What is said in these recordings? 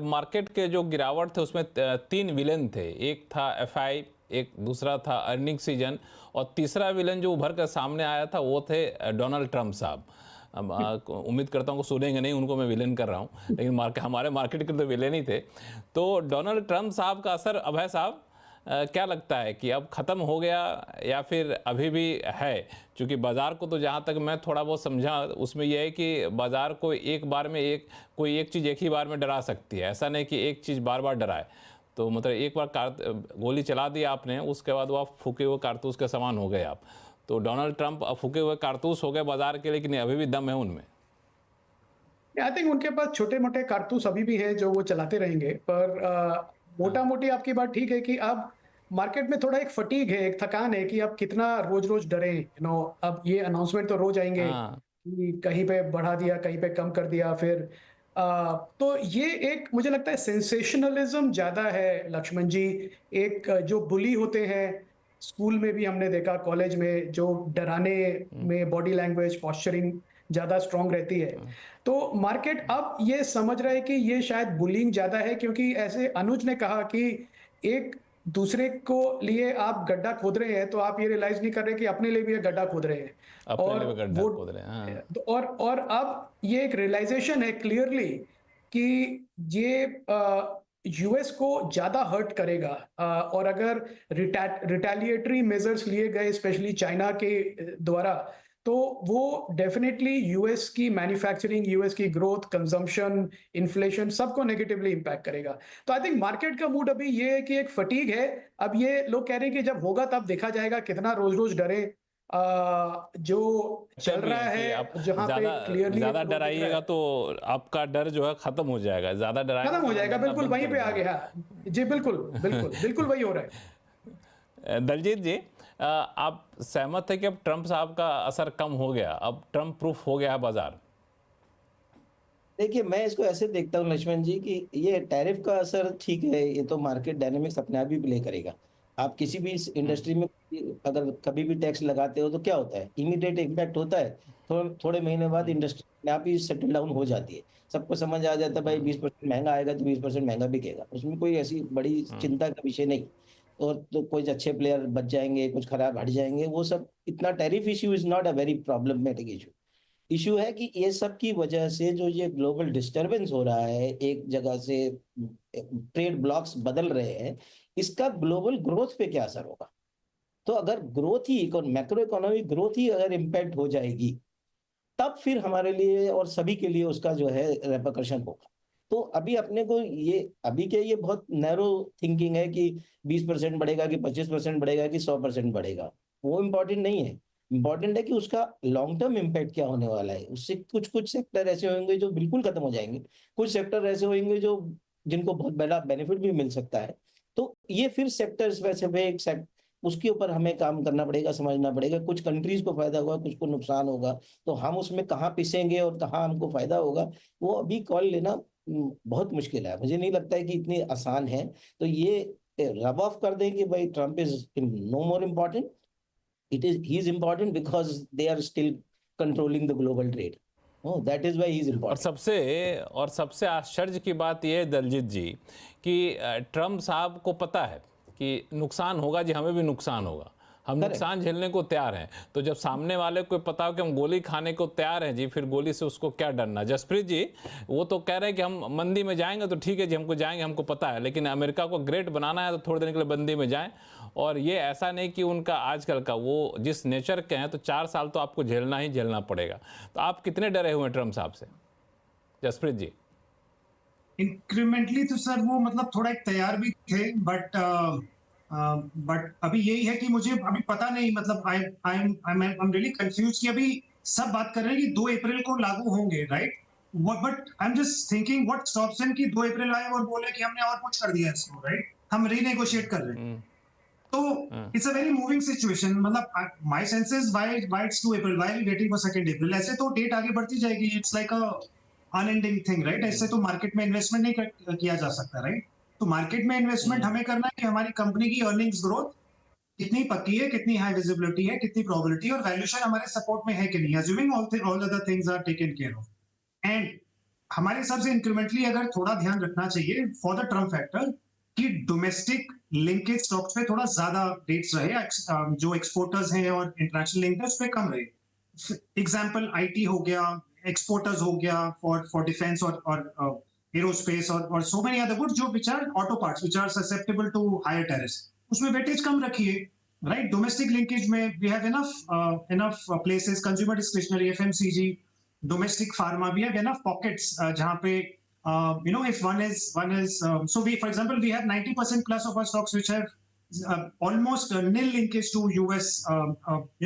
Market के जो गिरावट थे उसमें तीन विलेन थे, एक था एफआई, एक दूसरा था अर्निंग सीजन, और तीसरा विलेन जो उभर कर सामने आया था वो थे डोनाल्ड ट्रंप साहब। उम्मीद करता हूँ सुनेंगे नहीं, उनको मैं विलेन कर रहा हूँ, लेकिन हमारे मार्केट के तो विलेन ही थे। तो डोनाल्ड ट्रंप साहब का असर, अभय साहब, क्या लगता है कि अब ख़त्म हो गया या फिर अभी भी है? क्योंकि बाज़ार को तो जहाँ तक मैं थोड़ा बहुत समझा उसमें यह है कि बाज़ार को एक बार में कोई एक चीज़ एक ही बार में डरा सकती है, ऐसा नहीं कि एक चीज़ बार बार डराए। तो मतलब एक बार गोली चला दी आपने, उसके बाद वो आप फूके हुए कारतूस के समान हो गए आप। तो डोनाल्ड ट्रंप अब फूके हुए कारतूस हो गए बाज़ार के, लेकिन अभी भी दम है उनमें। आई थिंक उनके पास छोटे-मोटे कारतूस अभी भी हैं जो वो चलाते रहेंगे, पर हाँ, मोटा-मोटी आपकी बात ठीक है कि अब मार्केट में थोड़ा एक फटीग है, एक थकान है कि अब कितना रोज़-रोज़ डरें, अब ये अनाउंसमेंट तो रोज़ आएँगे हाँ, कि कहीं पे बढ़ा दिया, कहीं पे कम कर दिया, फिर तो ये एक मुझे लगता है सेंसेशनलिज़्म ज़्यादा है लक्ष्मण जी। एक जो बुली होते हैं, स्कूल में भी हमने देखा, कॉलेज में जो डराने हुँ, में बॉडी लैंग्वेज, पोस्चरिंग ज़्यादा स्ट्रॉन्ग रहती है। हाँ, तो मार्केट अब ये समझ रहा है कि ये शायद बुलिंग ज़्यादा है, क्योंकि ऐसे अनुज ने कहा कि एक दूसरे को लिए आप गड्ढा खोद रहे हैं, तो आप ये रियलाइज़ नहीं कर रहे कि अपने लिए भी एक गड्ढा खोद रहे हैं। अपने और लिए भी गड्ढा वो खोद रहे हैं। हाँ, और अब ये एक रियलाइज़ेशन है क्लियरली कि ये यूएस को ज़्यादा हर्ट करेगा, और अगर रिटेलिएटरी मेजर्स लिए गए स्पेशली चाइना के द्वारा, तो वो डेफिनेटली यूएस की मैन्युफैक्चरिंग, यूएस की ग्रोथ, कंजम्पशन, इन्फ्लेशन सबको नेगेटिवली इंपैक्ट करेगा। तो आई थिंक मार्केट का मूड अभी ये है कि एक फटीग है। अब ये लोग कह रहे हैं कि जब होगा तब देखा जाएगा, कितना रोज़-रोज़ डरे। जो अच्छा चल भी रहा है कि आप है, जहाँ पे ज़्यादा क्लियरली ज़्यादा ग्रोथ दिख रहा डराइएगा है, तो आपका डर जो है ख़त्म हो जाएगा, ज़्यादा डराएँगे खत्म तो हो मतलब जाएगा, डरना बिल्कुल बंद वहीं कर पे आ देंगे। गया। जी, बिल्कुल, बिल्कुल, बिल्कुल वही हो रहा है। दलजीत जी, आप सहमत हैं कि अब ट्रंप साहब का असर कम हो गया, अब ट्रंप प्रूफ हो गया है बाज़ार? देखिए, मैं इसको ऐसे देखता हूँ लक्ष्मण जी कि ये टैरिफ का असर ठीक है, ये तो मार्केट डायनामिक्स अपने आप ही प्ले करेगा। आप किसी भी इस हुँ, इंडस्ट्री में अगर कभी भी टैक्स लगाते हो तो क्या होता है? इमीडिएट इम्पैक्ट होता है। थोड़े महीने बाद हुँ, इंडस्ट्री अपने आप ही सेटल डाउन हो जाती है। सबको समझ आ जाता है भाई हुँ, 20% महँगा आएगा तो 20% महँगा बिकेगा। उसमें कोई ऐसी बड़ी हुँ, चिंता का विषय नहीं। और तो कुछ अच्छे प्लेयर बच जाएँगे, कुछ खराब हट जाएँगे, वो सब इतना tariff issue is not a very problematic issue. Issue है कि ये सब की वजह से जो ये ग्लोबल डिस्टरबेंस हो रहा है, एक जगह से ट्रेड ब्लॉक्स बदल रहे हैं, इसका ग्लोबल ग्रोथ पे क्या असर होगा? तो अगर ग्रोथ ही मैक्रो इकोनॉमिक ग्रोथ ही अगर इम्पैक्ट हो जाएगी, तब फिर हमारे लिए और सभी के लिए उसका जो है रेपरकशन होगा। तो अभी अपने को ये अभी के ये बहुत नैरो थिंकिंग है कि 20% बढ़ेगा कि 25% बढ़ेगा कि 100% बढ़ेगा। वो इम्पोर्टेंट नहीं है। इम्पोर्टेंट है कि उसका लॉन्ग टर्म इम्पैक्ट क्या होने वाला है। उससे कुछ-कुछ सेक्टर ऐसे होंगे जो बिल्कुल खत्म हो जाएँगे। कुछ सेक्टर ऐसे होंगे जो जिनको बहुत बड़ा बेनिफिट भी मिल सकता है। तो ये फिर सेक्टर स्पेसिफिक उसके ऊपर हमें काम करना पड़ेगा, समझना पड़ेगा। कुछ कंट्रीज़ को फ़ायदा होगा, कुछ को नुकसान होगा। तो हम उसमें कहाँ पिसेंगे और कहाँ हमको फ़ायदा होगा, वो अभी कॉल लेना बहुत मुश्किल है। मुझे नहीं लगता है कि इतनी आसान है। तो ये रब ऑफ कर दें कि भाई Trump is no more important, he is important because they are still controlling the global trade. Oh! That is why he is और इम्पोर्टेंट। सबसे आश्चर्य की बात यह है दलजीत जी कि ट्रंप साहब को पता है कि नुकसान होगा जी, हमें भी नुकसान होगा, हम करेक्ट। नुकसान झेलने को तैयार हैं। तो जब सामने वाले को पता हो कि हम गोली खाने को तैयार हैं जी, फिर गोली से उसको क्या डरना। जसप्रीत जी, वो तो कह रहे हैं कि हम मंदी में जाएंगे तो ठीक है जी, हमको जाएंगे, हमको पता है, लेकिन अमेरिका को ग्रेट बनाना है तो थोड़ी देर के लिए मंदी में जाएं। और ये ऐसा नहीं कि उनका आजकल का वो जिस नेचर के हैं, तो 4 साल तो आपको झेलना ही झेलना पड़ेगा। तो आप कितने डरे हुए हैं ट्रंप साहब से, जसप्रीत जी? इंक्रीमेंटली तो सर वो मतलब थोड़ा एक तैयार भी थे, बट अभी यही है कि मुझे अभी पता नहीं, मतलब आई एम रियली कंफ्यूज कि अभी सब बात कर रहे हैं कि 2 अप्रैल को लागू होंगे, right? But I am just thinking what stops him कि 2 अप्रैल आए और बोले कि हमने और कुछ कर दिया इसको, राइट? हम रीनेगोशिएट कर रहे हैं। हम्म, तो हाँ, it's a very moving situation. मतलब my sense is why it's 2 April, why waiting for 2 April? ऐसे तो डेट आगे बढ़ती जाएगी, it's like a unending thing, right? ऐसे तो मार्केट में इन्वेस्टमेंट नहीं किया जा सकता, राइट? तो मार्केट में इन्वेस्टमेंट हम्म, हमें करना है कि हमारी कंपनी की अर्निंग्स ग्रोथ कितनी पक्की है, कितनी हाई विजिबिलिटी है, कितनी प्रोबेबिलिटी और वैल्यूएशन हमारे सपोर्ट में है कि नहीं, assuming all other things are taken care of. And हमारे हिसाब से इंक्रीमेंटली अगर थोड़ा ध्यान रखना चाहिए फॉर द ट्रम्प फैक्टर कि डोमेस्टिक लिंकेज स्टॉक्स पे थोड़ा ज्यादा रेट्स रहे, जो एक्सपोर्टर्स हैं और इंटरनेशनल लिंक है उस पे कम रहे। एग्जांपल आईटी हो गया, एक्सपोर्टर्स हो गया फॉर डिफेंस और एरोस्पेस और सो मेनी अदर गुड्स जो which are auto parts which are susceptible to higher tariffs, उसमें वेटेज कम रखिए, राइट। डोमेस्टिक लिंकेज में we have enough places, consumer discretionary, FMCG, domestic pharma, we have enough pockets jahan pe if one is so we, for example, we have 90% plus of our stocks which have almost nil linkage to US,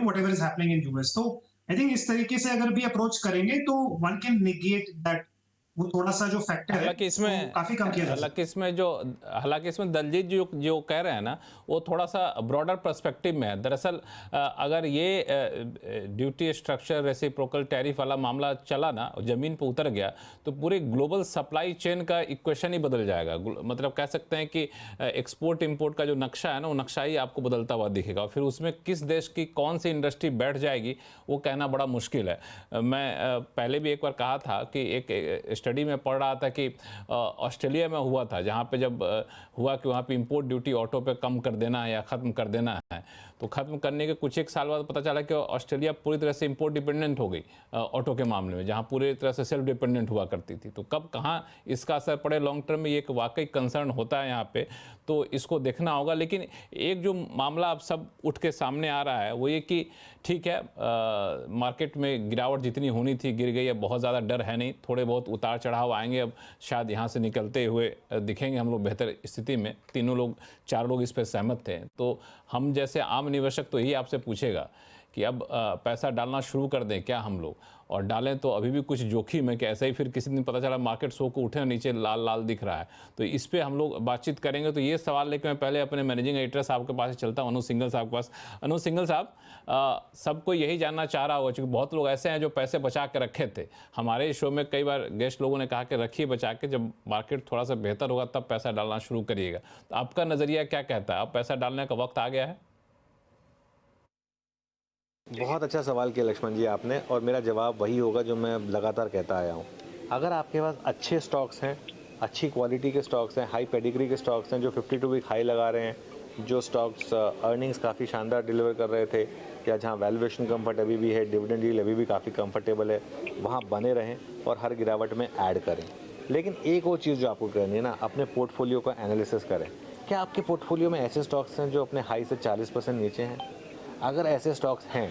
whatever is happening in US. So I think इस तरीके से अगर भी approach करेंगे तो one can negate that, वो थोड़ा सा जो फैक्टर है हालांकि इसमें काफी कम किया जा सकता हालांकि इसमें दलजीत जो जो कह रहे हैं ना, वो थोड़ा सा ब्रॉडर पर्सपेक्टिव में है। दरअसल अगर ये ड्यूटी स्ट्रक्चर रेसिप्रोकल टैरिफ वाला मामला चला ना, ज़मीन पर उतर गया, तो पूरे ग्लोबल सप्लाई चेन का इक्वेशन ही बदल जाएगा। मतलब कह सकते हैं कि एक्सपोर्ट इंपोर्ट का जो नक्शा है ना, वो नक्शा ही आपको बदलता हुआ दिखेगा। फिर उसमें किस देश की कौन सी इंडस्ट्री बैठ जाएगी वो कहना बड़ा मुश्किल है। मैं पहले भी एक बार कहा था कि एक स्टडी में पढ़ रहा था कि ऑस्ट्रेलिया में हुआ था, जहाँ पे जब हुआ कि वहाँ पे इंपोर्ट ड्यूटी ऑटो पे कम कर देना है या ख़त्म कर देना है, तो ख़त्म करने के कुछ एक साल बाद पता चला कि ऑस्ट्रेलिया पूरी तरह से इंपोर्ट डिपेंडेंट हो गई ऑटो के मामले में, जहाँ पूरी तरह से सेल्फ डिपेंडेंट हुआ करती थी। तो कब कहाँ इसका असर पड़े लॉन्ग टर्म में, ये एक वाकई कंसर्न होता है यहाँ पे, तो इसको देखना होगा। लेकिन एक जो मामला अब सब उठ के सामने आ रहा है वो ये कि ठीक है, मार्केट में गिरावट जितनी होनी थी गिर गई, अब बहुत ज़्यादा डर है नहीं, थोड़े बहुत उतार चढ़ाव आएंगे, अब शायद यहाँ से निकलते हुए दिखेंगे हम लोग बेहतर स्थिति में। तीनों लोग, चार लोग इस पर सहमत थे। तो हम जैसे आम निवेशक तो यही आपसे पूछेगा कि अब पैसा डालना शुरू कर दें क्या हम लोग, और डालें तो अभी भी कुछ जोखिम है कि ऐसे ही फिर किसी दिन पता चला मार्केट सो को उठे नीचे लाल लाल दिख रहा है। तो इस पे हम लोग बातचीत करेंगे। तो ये सवाल लेकर मैं पहले अपने मैनेजिंग एडिटर साहब के पास ही चलता हूँ, अनु सिंघल साहब के पास। अनु सिंघल साहब, सबको यही जानना चाह रहा होगा, क्योंकि बहुत लोग ऐसे हैं जो पैसे बचा के रखे थे। हमारे शो में कई बार गेस्ट लोगों ने कहा कि रखिए बचा के, जब मार्केट थोड़ा सा बेहतर होगा तब पैसा डालना शुरू करिएगा। तो आपका नज़रिया क्या कहता है, अब पैसा डालने का वक्त आ गया है? बहुत अच्छा सवाल किया लक्ष्मण जी आपने, और मेरा जवाब वही होगा जो मैं लगातार कहता आया हूँ। अगर आपके पास अच्छे स्टॉक्स हैं, अच्छी क्वालिटी के स्टॉक्स हैं, हाई पेडिग्री के स्टॉक्स हैं जो 52 वीक हाई लगा रहे हैं, जो स्टॉक्स अर्निंग्स काफ़ी शानदार डिलीवर कर रहे थे, या जहाँ वैल्यूएशन कंफर्ट अभी भी है, डिविडेंड यील्ड अभी भी काफ़ी कंफर्टेबल है, वहाँ बने रहें और हर गिरावट में ऐड करें। लेकिन एक और चीज़ जो आपको करनी है ना, अपने पोर्टफोलियो का एनालिसिस करें। क्या आपके पोर्टफोलियो में ऐसे स्टॉक्स हैं जो अपने हाई से 40% नीचे हैं? अगर ऐसे स्टॉक्स हैं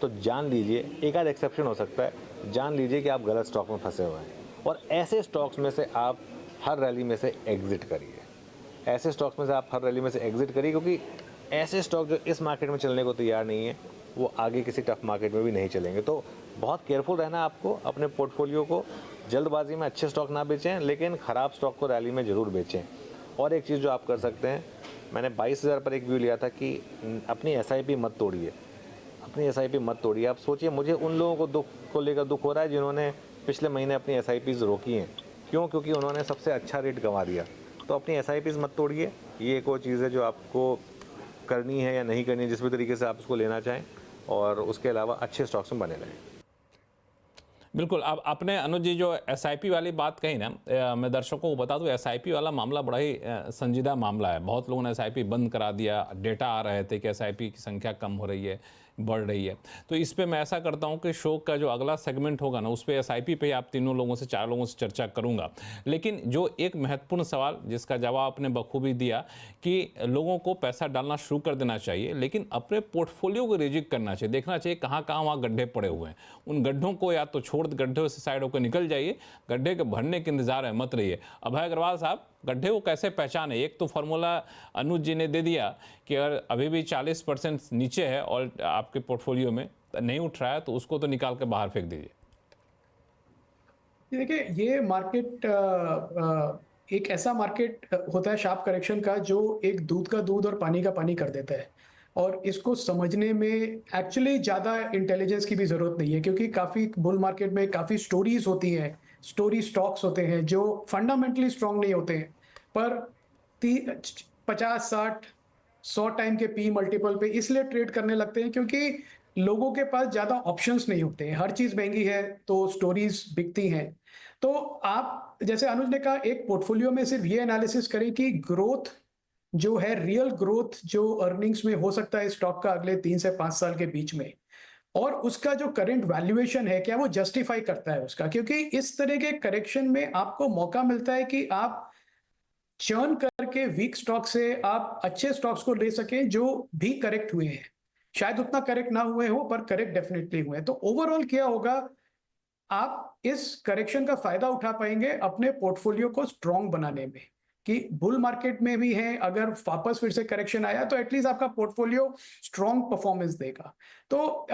तो जान लीजिए, एक आध एक्सेप्शन हो सकता है, जान लीजिए कि आप गलत स्टॉक में फंसे हुए हैं, और ऐसे स्टॉक्स में से आप हर रैली में से एग्जिट करिए। ऐसे स्टॉक्स में से आप हर रैली में से एग्जिट करिए, क्योंकि ऐसे स्टॉक जो इस मार्केट में चलने को तैयार नहीं है वो आगे किसी टफ मार्केट में भी नहीं चलेंगे। तो बहुत केयरफुल रहना आपको, अपने पोर्टफोलियो को जल्दबाजी में अच्छे स्टॉक ना बेचें, लेकिन ख़राब स्टॉक को रैली में ज़रूर बेचें। और एक चीज़ जो आप कर सकते हैं, मैंने 22,000 पर एक व्यू लिया था कि अपनी SIP मत तोड़िए, अपनी SIP मत तोड़िए। आप सोचिए, मुझे उन लोगों को लेकर दुख हो रहा है जिन्होंने पिछले महीने अपनी SIPs रोकी हैं। क्यों? क्योंकि उन्होंने सबसे अच्छा रेट गंवा दिया। तो अपनी SIPs मत तोड़िए। ये एक और चीज़ है जो आपको करनी है या नहीं करनी है, जिस भी तरीके से आप उसको लेना चाहें, और उसके अलावा अच्छे स्टॉक्स में बने रहें। बिल्कुल। अब आपने अनुज जी जो SIP वाली बात कही ना, मैं दर्शकों को बता दूं, SIP वाला मामला बड़ा ही संजीदा मामला है। बहुत लोगों ने SIP बंद करा दिया, डेटा आ रहे थे कि SIP की संख्या कम हो रही है, बढ़ रही है। तो इस पे मैं ऐसा करता हूं कि शो का जो अगला सेगमेंट होगा ना, उस पे SIP पे आप तीनों लोगों से, चार लोगों से चर्चा करूंगा। लेकिन जो एक महत्वपूर्ण सवाल जिसका जवाब आपने बखूबी दिया कि लोगों को पैसा डालना शुरू कर देना चाहिए, लेकिन अपने पोर्टफोलियो को रिजिक करना चाहिए, देखना चाहिए कहाँ कहाँ वहाँ गड्ढे पड़े हुए हैं। उन गड्ढों को या तो छोड़, गड्ढे से साइड होकर निकल जाइए, गड्ढे के भरने के इंतजार है मत रहिए। अभय अग्रवाल साहब, गड्ढे को कैसे पहचाने? एक तो फॉर्मूला अनुज जी ने दे दिया कि अगर अभी भी 40% नीचे है और आपके पोर्टफोलियो में नहीं उठ रहा है तो उसको तो निकाल के बाहर फेंक दीजिए। देखिए, ये मार्केट एक ऐसा मार्केट होता है शार्प करेक्शन का, जो एक दूध का दूध और पानी का पानी कर देता है, और इसको समझने में एक्चुअली ज़्यादा इंटेलिजेंस की भी ज़रूरत नहीं है, क्योंकि काफ़ी बुल मार्केट में काफ़ी स्टोरीज होती हैं, स्टोरी स्टॉक्स होते हैं जो फंडामेंटली स्ट्रांग नहीं होते हैं, पर 50, 60, 100 टाइम के पी मल्टीपल पे इसलिए ट्रेड करने लगते हैं क्योंकि लोगों के पास ज़्यादा ऑप्शंस नहीं होते हैं। हर चीज़ महंगी है तो स्टोरीज बिकती हैं। तो आप जैसे अनुज ने कहा, एक पोर्टफोलियो में सिर्फ ये एनालिसिस करें कि ग्रोथ जो है, रियल ग्रोथ जो अर्निंग्स में हो सकता है स्टॉक का अगले 3 से 5 साल के बीच में, और उसका जो करंट वैल्यूएशन है क्या वो जस्टिफाई करता है उसका। क्योंकि इस तरह के करेक्शन में आपको मौका मिलता है कि आप चर्न करके वीक स्टॉक से आप अच्छे स्टॉक्स को ले सकें जो भी करेक्ट हुए हैं। शायद उतना करेक्ट ना हुए हो, पर करेक्ट डेफिनेटली हुए हैं। तो ओवरऑल क्या होगा, आप इस करेक्शन का फायदा उठा पाएंगे अपने पोर्टफोलियो को स्ट्रॉन्ग बनाने में, कि बुल मार्केट में भी है, अगर वापस फिर से करेक्शन आया तो एटलीस्ट आपका पोर्टफोलियो स्ट्रॉन्ग परफॉर्मेंस देगा। तो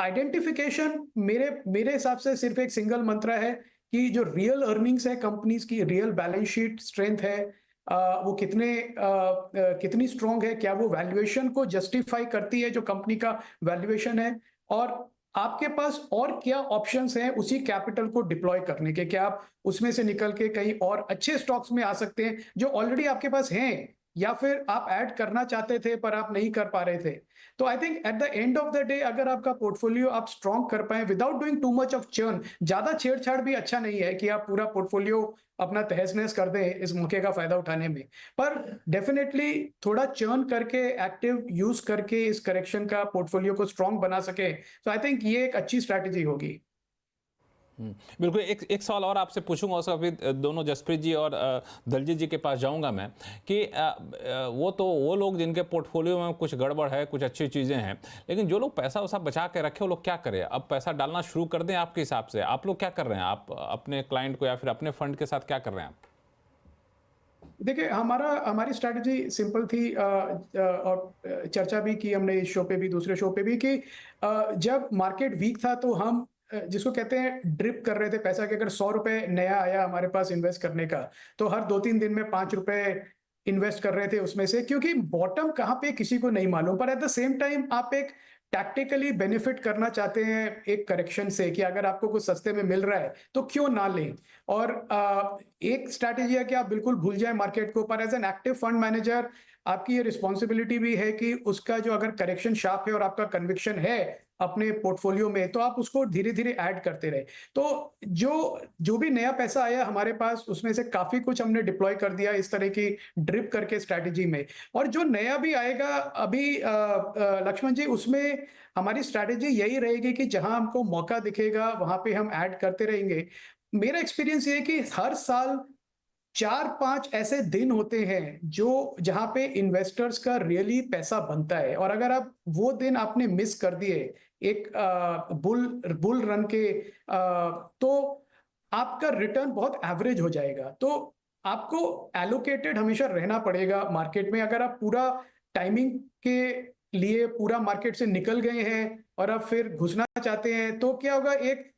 आइडेंटिफिकेशन मेरे हिसाब से सिर्फ एक सिंगल मंत्र है कि जो रियल अर्निंग्स है कंपनीज की, रियल बैलेंस शीट स्ट्रेंथ है, वो कितनी स्ट्रॉन्ग है, क्या वो वैल्यूएशन को जस्टिफाई करती है जो कंपनी का वैल्यूएशन है, और आपके पास और क्या ऑप्शंस हैं उसी कैपिटल को डिप्लॉय करने के। क्या आप उसमें से निकल के कहीं और अच्छे स्टॉक्स में आ सकते हैं जो ऑलरेडी आपके पास हैं, या फिर आप ऐड करना चाहते थे पर आप नहीं कर पा रहे थे। तो I think at the end of the day अगर आपका पोर्टफोलियो आप स्ट्रॉन्ग कर पाए without doing too much of churn, ज्यादा छेड़छाड़ भी अच्छा नहीं है कि आप पूरा पोर्टफोलियो अपना तहस नहस कर दें इस मौके का फायदा उठाने में, पर डेफिनेटली थोड़ा चर्न करके, एक्टिव यूज करके इस करेक्शन का पोर्टफोलियो को स्ट्रॉन्ग बना सके, तो आई थिंक ये एक अच्छी स्ट्रैटेजी होगी। बिल्कुल। एक सवाल और आपसे पूछूंगा, उसका फिर दोनों जसप्रीत जी और दलजीत जी के पास जाऊंगा मैं, कि वो लोग जिनके पोर्टफोलियो में कुछ गड़बड़ है, कुछ अच्छी चीज़ें हैं, लेकिन जो लोग पैसा वैसा बचा के रखे वो लोग क्या करें? अब पैसा डालना शुरू कर दें आपके हिसाब से? आप लोग क्या कर रहे हैं? आप अपने क्लाइंट को या फिर अपने फंड के साथ क्या कर रहे हैं आप? देखिए, हमारी स्ट्रैटेजी सिंपल थी, और चर्चा भी की हमने इस शो पे भी, दूसरे शो पे भी, कि जब मार्केट वीक था तो हम जिसको कहते हैं ड्रिप कर रहे थे पैसा, कि अगर 100 रुपए नया आया हमारे पास इन्वेस्ट करने का, तो हर 2-3 दिन में 5 रुपए इन्वेस्ट कर रहे थे उसमें से, क्योंकि बॉटम कहाँ पे किसी को नहीं मालूम। पर एट द सेम टाइम आप एक टैक्टिकली बेनिफिट करना चाहते हैं एक करेक्शन से, कि अगर आपको कुछ सस्ते में मिल रहा है तो क्यों ना लें। और एक स्ट्रैटेजी है कि आप बिल्कुल भूल जाएं मार्केट को, पर as an active fund manager आपकी ये रिस्पॉन्सिबिलिटी भी है कि उसका जो अगर करेक्शन शार्प है और आपका कन्विक्शन है अपने पोर्टफोलियो में, तो आप उसको धीरे धीरे ऐड करते रहे। तो जो भी नया पैसा आया हमारे पास, उसमें से काफी कुछ हमने डिप्लॉय कर दिया इस तरह की ड्रिप करके स्ट्रैटेजी में। और जो नया भी आएगा अभी लक्ष्मण जी, उसमें हमारी स्ट्रैटेजी यही रहेगी कि जहां हमको मौका दिखेगा वहां पे हम ऐड करते रहेंगे। मेरा एक्सपीरियंस ये है कि हर साल 4-5 ऐसे दिन होते हैं जहां पे इन्वेस्टर्स का रियली पैसा बनता है, और अगर आप वो दिन आपने मिस कर दिए एक बुल रन के, तो आपका रिटर्न बहुत एवरेज हो जाएगा। तो आपको एलोकेटेड हमेशा रहना पड़ेगा मार्केट में। अगर आप पूरा टाइमिंग के लिए पूरा मार्केट से निकल गए हैं और अब फिर घुसना चाहते हैं, तो क्या होगा, एक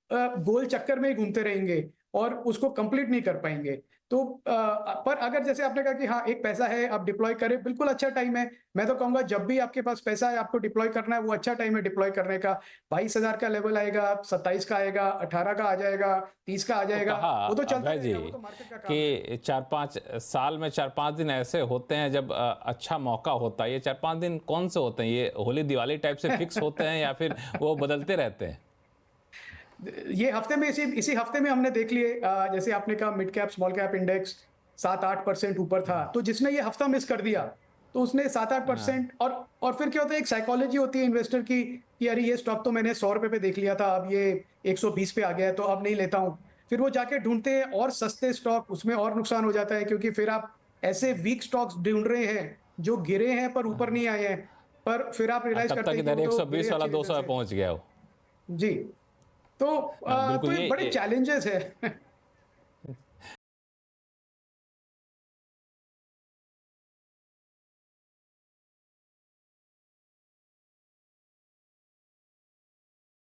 गोल चक्कर में ही घूमते रहेंगे और उसको कंप्लीट नहीं कर पाएंगे। तो पर अगर जैसे आपने कहा कि हाँ एक पैसा है आप डिप्लॉय करें, बिल्कुल अच्छा टाइम है। मैं तो कहूंगा जब भी आपके पास पैसा है आपको डिप्लॉय करना है, वो अच्छा टाइम है डिप्लॉय करने का। 22,000 का लेवल आएगा, 27 का आएगा, 18 का आ जाएगा, 30 का आ जाएगा, वो तो चलता अभय जी रहेगा, वो तो मार्केट का काम है। कि 4-5 साल में 4-5 दिन ऐसे होते हैं जब अच्छा मौका होता है। ये 4-5 दिन कौन से होते हैं? ये होली दिवाली टाइप से फिक्स होते हैं या फिर वो बदलते रहते हैं? ये हफ्ते में इसी हफ्ते में हमने देख लिए, जैसे आपने कहा mid cap small cap index 7-8% ऊपर था, तो जिसने ये हफ्ता मिस कर दिया तो उसने 7-8%। और फिर क्या होता है, एक साइकोलॉजी होती है इन्वेस्टर की कि अरे ये स्टॉक तो मैंने 100 रुपए पे देख लिया था, अब ये 120 पे आ गया है तो अब नहीं लेता हूं। फिर वो जाके ढूंढते हैं और सस्ते स्टॉक, उसमें और नुकसान हो जाता है, क्योंकि फिर आप ऐसे वीक स्टॉक्स ढूंढ रहे हैं जो गिरे हैं पर ऊपर नहीं आए हैं, पर फिर आप रियलाइज तब करते तक हैं कि इधर वो तो 120 गिरे वाला अच्छी 200 जगह पे से। पहुंच गया हो। जी, तो बिल्कुल ये बड़े चैलेंजेस है।